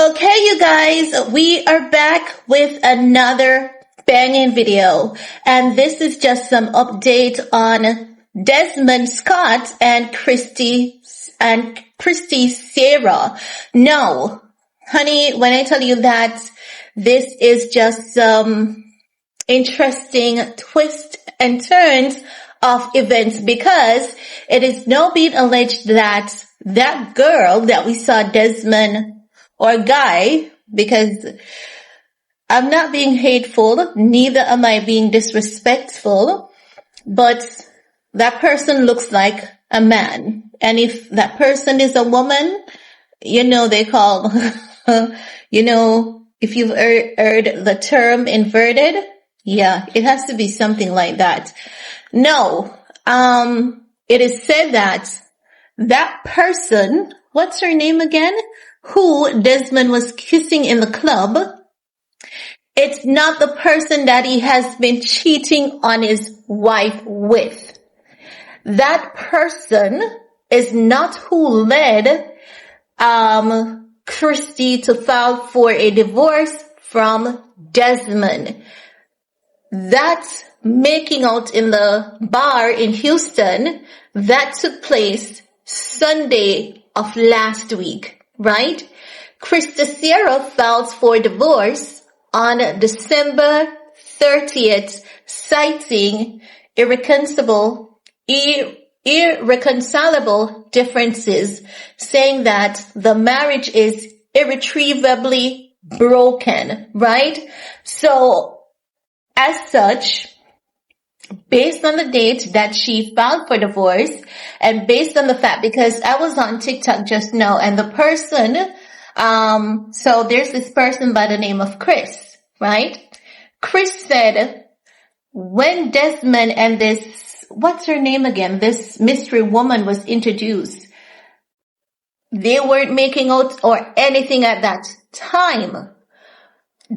Okay, you guys, we are back with another banging video. And this is just some update on Desmond Scott and Kristy Sarah. No, honey, when I tell you that this is just some interesting twists and turns of events, because it is now being alleged that that girl that we saw, Desmond, or guy, because I'm not being hateful, neither am I being disrespectful, but that person looks like a man. And if that person is a woman, they call, if you've heard the term inverted, yeah, it has to be something like that. No, it is said that that person, what's her name again? Who Desmond was kissing in the club, it's not the person that he has been cheating on his wife with. That person is not who led Kristy to file for a divorce from Desmond. That making out in the bar in Houston, that took place Sunday of last week. Right? Kristy Sarah filed for divorce on December 30th, citing irreconcilable differences, saying that the marriage is irretrievably broken, right? So, as such, based on the date that she filed for divorce, and based on the fact, because I was on TikTok just now, and the person, so there's this person by the name of Chris, right? Chris said, when Desmond and this, what's her name again? This mystery woman was introduced, they weren't making out or anything at that time.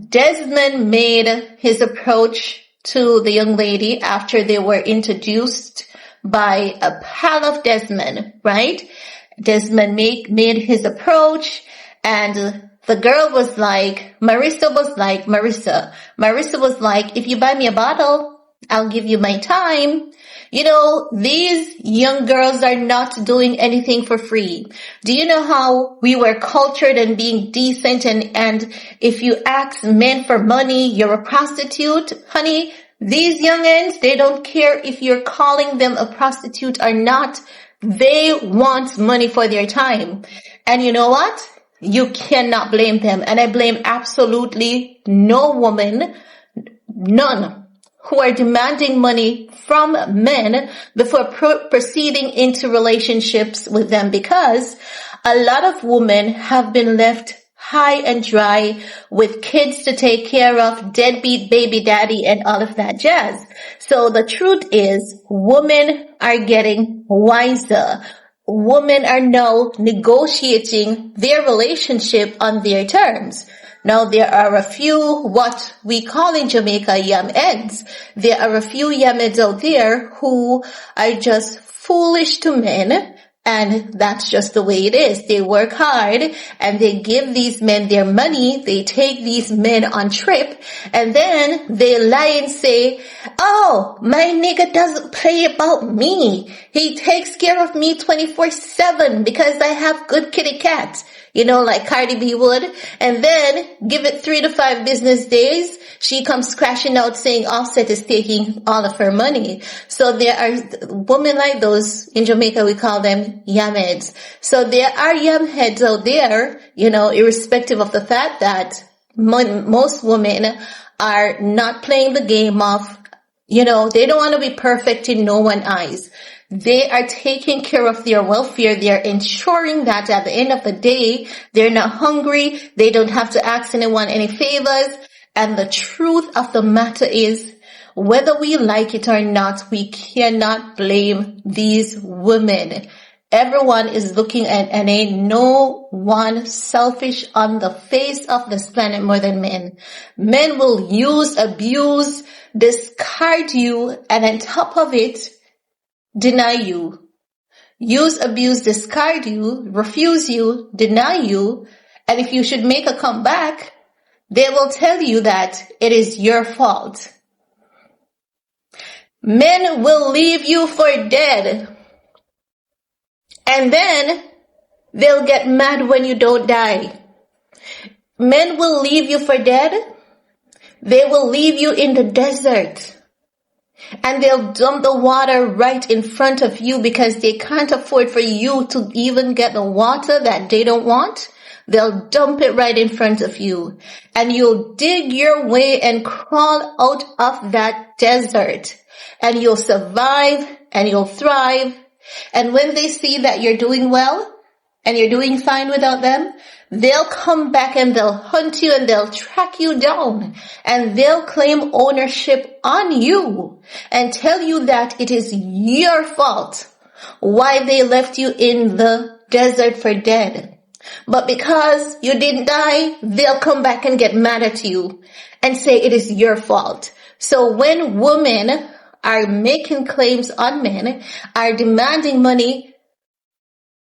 Desmond made his approach to the young lady after they were introduced by a pal of Desmond, right? Desmond made his approach, and the girl was like, Marrisa was like, if you buy me a bottle, I'll give you my time. These young girls are not doing anything for free. Do you know how we were cultured and being decent, and if you ask men for money, you're a prostitute? Honey, these youngins, they don't care if you're calling them a prostitute or not. They want money for their time. And you know what? You cannot blame them. And I blame absolutely no woman, none, who are demanding money from men before proceeding into relationships with them, because a lot of women have been left high and dry with kids to take care of, deadbeat baby daddy and all of that jazz. So the truth is, women are getting wiser. Women are now negotiating their relationship on their terms. Now, there are a few, what we call in Jamaica, yamheads. There are a few yamheads out there who are just foolish to men, and that's just the way it is. They work hard, and they give these men their money. They take these men on trip, and then they lie and say, oh, my nigga doesn't play about me. He takes care of me 24/7 because I have good kitty cats. Like Cardi B would, and then give it 3 to 5 business days, she comes crashing out saying Offset is taking all of her money. So there are women like those. In Jamaica, we call them yamheads. So there are yamheads out there, irrespective of the fact that most women are not playing the game of, they don't want to be perfect in no one's eyes. They are taking care of their welfare. They are ensuring that at the end of the day, they're not hungry. They don't have to ask anyone any favors. And the truth of the matter is, whether we like it or not, we cannot blame these women. Everyone is looking at, and ain't no one selfish on the face of this planet more than men. Men will use, abuse, discard you, and on top of it, deny you. Use, abuse, discard you, refuse you, deny you, And if you should make a comeback, they will tell you that it is your fault. Men will leave you for dead. And then they'll get mad when you don't die. Men will leave you for dead. They will leave you in the desert. And they'll dump the water right in front of you because they can't afford for you to even get the water that they don't want. They'll dump it right in front of you. And you'll dig your way and crawl out of that desert. And you'll survive and you'll thrive. And when they see that you're doing well and you're doing fine without them, they'll come back and they'll hunt you and they'll track you down and they'll claim ownership on you and tell you that it is your fault why they left you in the desert for dead. But because you didn't die, they'll come back and get mad at you and say it is your fault. So when women are making claims on men, are demanding money,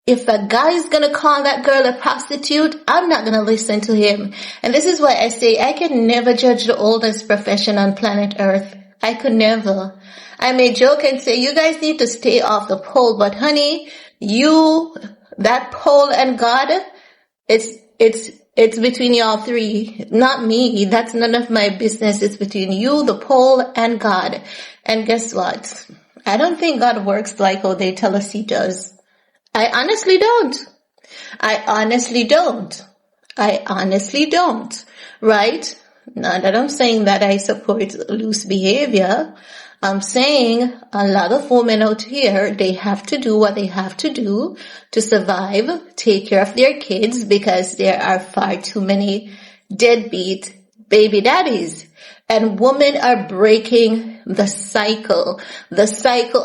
if a guy is going to call that girl a prostitute, I'm not going to listen to him. And this is why I say I can never judge the oldest profession on planet Earth. I could never. I may joke and say, you guys need to stay off the pole, but honey, that pole and God, it's between y'all three, not me. That's none of my business. It's between you, the pole, and God. And guess what? I don't think God works like how they tell us he does. I honestly don't. Right? Not that I'm saying that I support loose behavior. I'm saying a lot of women out here, they have to do what they have to do to survive, take care of their kids because there are far too many deadbeat baby daddies. And women are breaking the cycle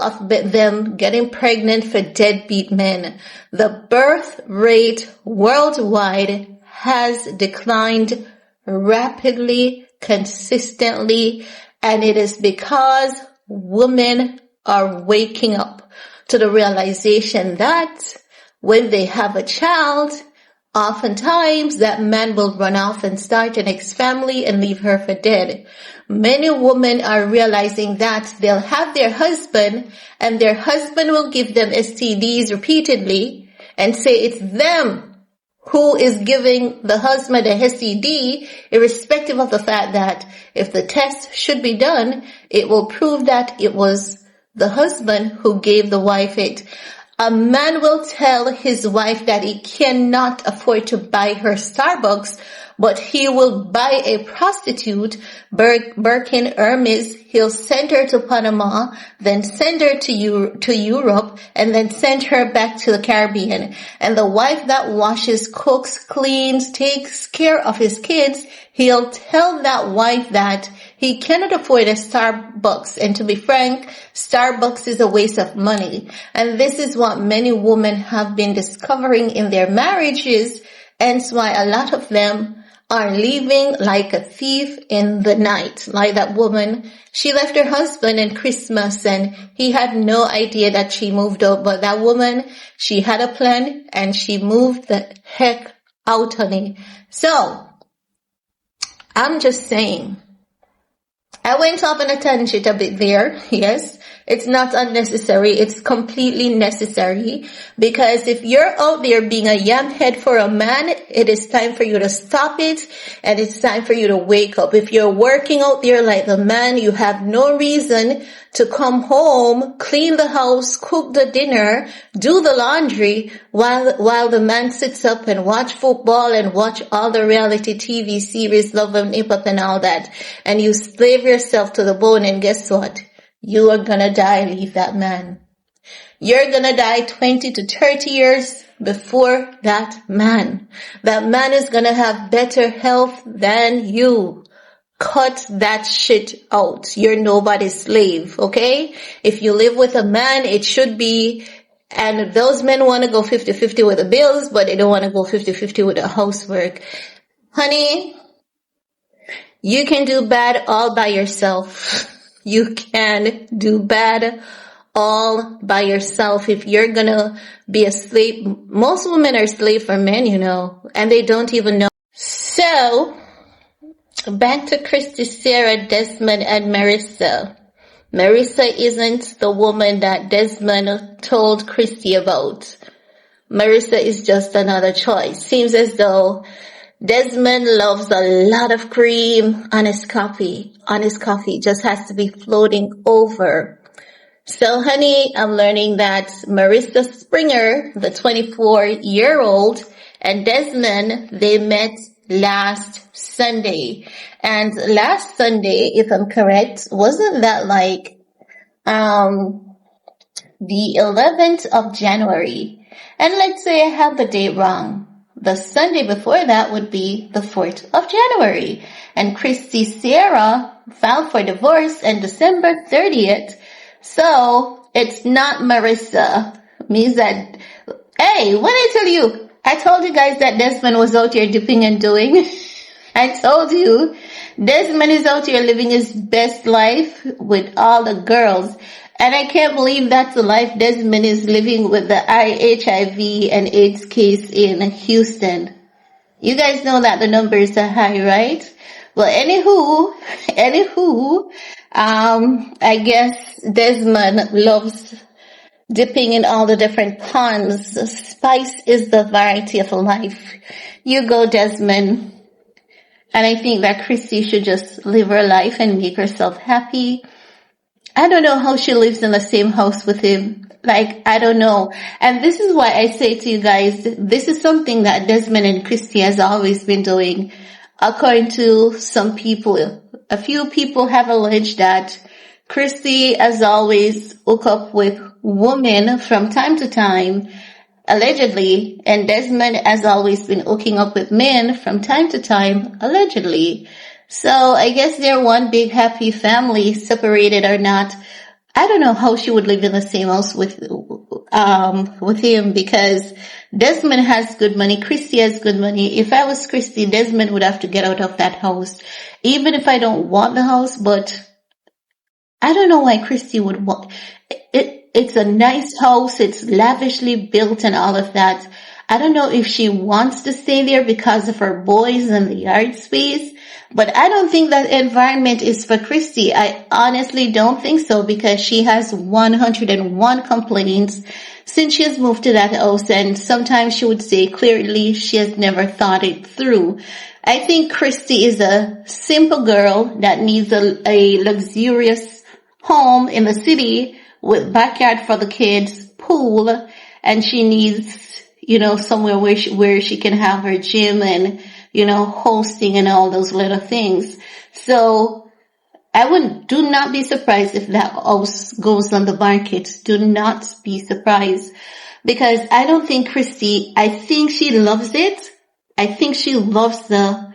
of them getting pregnant for deadbeat men. The birth rate worldwide has declined rapidly, consistently, and it is because women are waking up to the realization that when they have a child, oftentimes that man will run off and start an ex-family and leave her for dead. Many women are realizing that they'll have their husband and their husband will give them STDs repeatedly and say it's them who is giving the husband a STD, irrespective of the fact that if the test should be done, it will prove that it was the husband who gave the wife it. A man will tell his wife that he cannot afford to buy her Starbucks, but he will buy a prostitute, Birkin Hermes. He'll send her to Panama, then send her to Europe, and then send her back to the Caribbean. And the wife that washes, cooks, cleans, takes care of his kids, he'll tell that wife that he cannot afford a Starbucks. And to be frank, Starbucks is a waste of money. And this is what many women have been discovering in their marriages. And that's why a lot of them are leaving like a thief in the night. Like that woman, she left her husband in Christmas and he had no idea that she moved out. But that woman, she had a plan and she moved the heck out, honey. So, I'm just saying, I went off on a tangent a bit there, yes. It's not unnecessary. It's completely necessary because if you're out there being a yam head for a man, it is time for you to stop it and it's time for you to wake up. If you're working out there like the man, you have no reason to come home, clean the house, cook the dinner, do the laundry while the man sits up and watch football and watch all the reality TV series, Love and Hip Hop and all that. And you slave yourself to the bone and guess what? You are gonna die, leave that man. You're gonna die 20 to 30 years before that man. That man is gonna have better health than you. Cut that shit out. You're nobody's slave, okay? If you live with a man, it should be, and those men want to go 50-50 with the bills, but they don't want to go 50-50 with the housework. Honey, you can do bad all by yourself. You can do bad all by yourself. If you're gonna be a slave, most women are slave for men, and they don't even know. So, back to Kristy, Sarah, Desmond, and Marrisa. Marrisa isn't the woman that Desmond told Kristy about. Marrisa is just another choice. Seems as though Desmond loves a lot of cream on his coffee. Just has to be floating over. So, honey, I'm learning that Marrisa Springer, the 24-year-old, and Desmond, they met last Sunday. And last Sunday, if I'm correct, wasn't that like the 11th of January? And let's say I have the date wrong. The Sunday before that would be the 4th of January. And Kristy Sarah filed for divorce on December 30th. So it's not Marrisa. Means that, hey, what did I tell you? I told you guys that Desmond was out here dipping and doing. I told you, Desmond is out here living his best life with all the girls. And I can't believe that's the life Desmond is living with the HIV and AIDS case in Houston. You guys know that the numbers are high, right? Well, anywho, I guess Desmond loves dipping in all the different ponds. Spice is the variety of life. You go, Desmond. And I think that Kristy should just live her life and make herself happy. I don't know how she lives in the same house with him. Like, I don't know. And this is why I say to you guys, this is something that Desmond and Kristy has always been doing. According to some people, a few people have alleged that Kristy has always hooked up with women from time to time, allegedly, and Desmond has always been hooking up with men from time to time, allegedly. So I guess they're one big happy family, separated or not. I don't know how she would live in the same house with him, because Desmond has good money. Kristy has good money. If I was Kristy, Desmond would have to get out of that house. Even if I don't want the house, but I don't know why Kristy would want it. It's a nice house. It's lavishly built and all of that. I don't know if she wants to stay there because of her boys and the yard space, but I don't think that environment is for Kristy. I honestly don't think so, because she has 101 complaints since she has moved to that house, and sometimes she would say clearly she has never thought it through. I think Kristy is a simple girl that needs a luxurious home in the city with backyard for the kids, pool, and she needs, somewhere where she can have her gym and, hosting and all those little things. So do not be surprised if that house goes on the market. Do not be surprised, because I don't think Kristy, I think she loves it. I think she loves the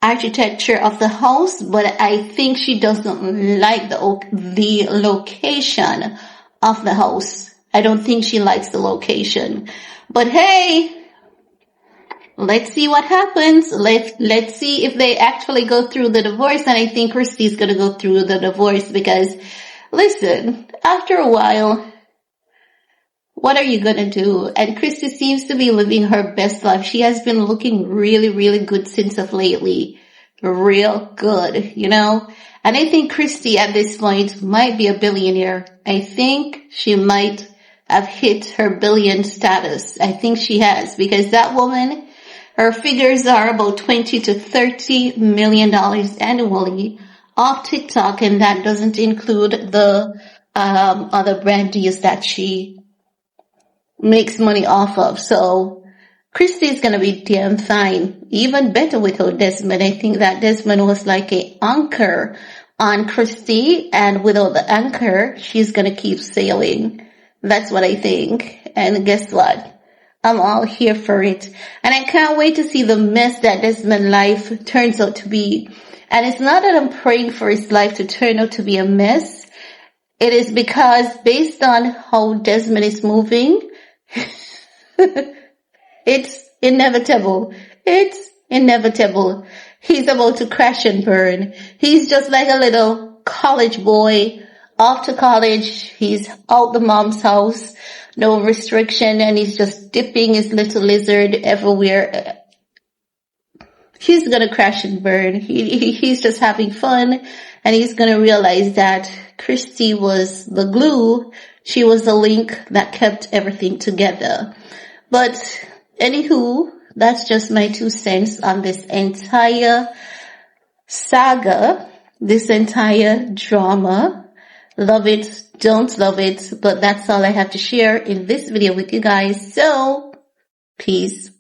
architecture of the house, but I think she doesn't like the location of the house. I don't think she likes the location. But hey, let's see what happens. Let's see if they actually go through the divorce. And I think Kristy's going to go through the divorce, because listen, after a while, what are you going to do? And Kristy seems to be living her best life. She has been looking really, really good since of lately. Real good, And I think Kristy at this point might be a billionaire. I think she might have hit her billion status. I think she has, because that woman, her figures are about $20 to $30 million annually off TikTok, and that doesn't include the other brand deals that she makes money off of. So Kristy is going to be damn fine, even better without Desmond. I think that Desmond was like an anchor on Kristy, and without the anchor, she's going to keep sailing. That's what I think. And guess what? I'm all here for it. And I can't wait to see the mess that Desmond's life turns out to be. And it's not that I'm praying for his life to turn out to be a mess. It is because based on how Desmond is moving, it's inevitable. It's inevitable. He's about to crash and burn. He's just like a little college boy off to college. He's out the mom's house, no restriction, and he's just dipping his little lizard everywhere. He's gonna crash and burn. He's just having fun, and he's gonna realize that Kristy was the glue. She was the link that kept everything together. But anywho, that's just my 2 cents on this entire saga, this entire drama. Love it, don't love it, but that's all I have to share in this video with you guys. So, peace.